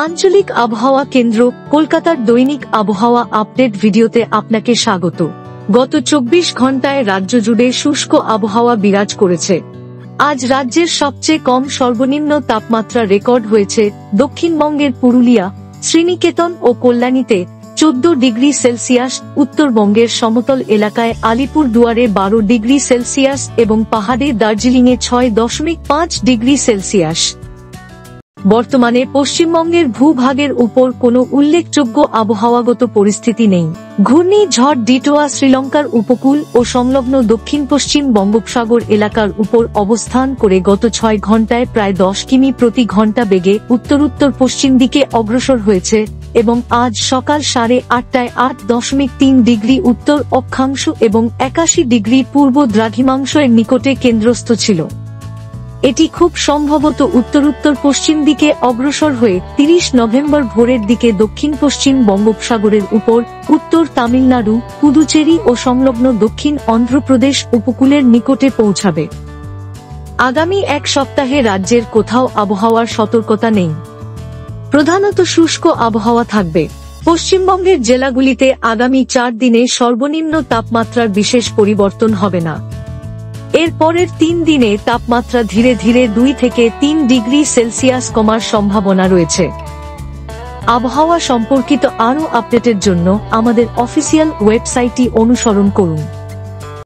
আঞ্চলিক আবহাওয়া কেন্দ্র কলকাতার দৈনিক আবহাওয়া আপডেট ভিডিওতে আপনাকে স্বাগত। গত 24 ঘন্টায় রাজ্য জুড়ে শুষ্ক আবহাওয়া বিরাজ করেছে। আজ রাজ্যের সবচেয়ে কম সর্বনিম্ন তাপমাত্রা রেকর্ড হয়েছে দক্ষিণবঙ্গের পুরুলিয়া, শ্রীনিকেতন ও কল্যাণীতে 14 ডিগ্রি সেলসিয়াস, উত্তরবঙ্গের সমতল এলাকায় আলিপুরদুয়ারে 12 ডিগ্রি সেলসিয়াস এবং পাহাড়ে দার্জিলিংয়ে 6.5 ডিগ্রি সেলসিয়াস। বর্তমানে পশ্চিমবঙ্গের ভূভাগের উপর কোনো উল্লেখযোগ্য আবহাওয়াগত পরিস্থিতি নেই। ঘূর্ণিঝড় ডিটোয়া শ্রীলঙ্কার উপকূল ও সংলগ্ন দক্ষিণ পশ্চিম বঙ্গোপসাগর এলাকার উপর অবস্থান করে গত 6 ঘন্টায় প্রায় 10 কিমি প্রতি ঘন্টা বেগে উত্তর পশ্চিম দিকে অগ্রসর হয়েছে এবং আজ সকাল 8:30টায় 8.3 ডিগ্রি উত্তর অক্ষাংশ এবং 81 ডিগ্রি পূর্ব দ্রাঘিমাংশের নিকটে কেন্দ্রস্থ ছিল। এটি খুব সম্ভবত উত্তর পশ্চিম দিকে অগ্রসর হয়ে 30 নভেম্বর ভোরের দিকে দক্ষিণ পশ্চিম বঙ্গোপসাগরের উপর উত্তর তামিলনাড়ু, পুদুচেরি ও সংলগ্ন দক্ষিণ অন্ধ্রপ্রদেশ উপকূলের নিকটে পৌঁছাবে। আগামী এক সপ্তাহে রাজ্যের কোথাও আবহাওয়ার সতর্কতা নেই। প্রধানত শুষ্ক আবহাওয়া থাকবে। পশ্চিমবঙ্গের জেলাগুলিতে আগামী 4 দিনে সর্বনিম্ন তাপমাত্রার বিশেষ পরিবর্তন হবে না। এর পরের 3 দিনে তাপমাত্রা ধীরে ধীরে 2 থেকে 3 ডিগ্রি সেলসিয়াস কমার সম্ভাবনা রয়েছে। আবহাওয়া সম্পর্কিত আরও আপডেটের জন্য আমাদের অফিসিয়াল ওয়েবসাইটটি অনুসরণ করুন।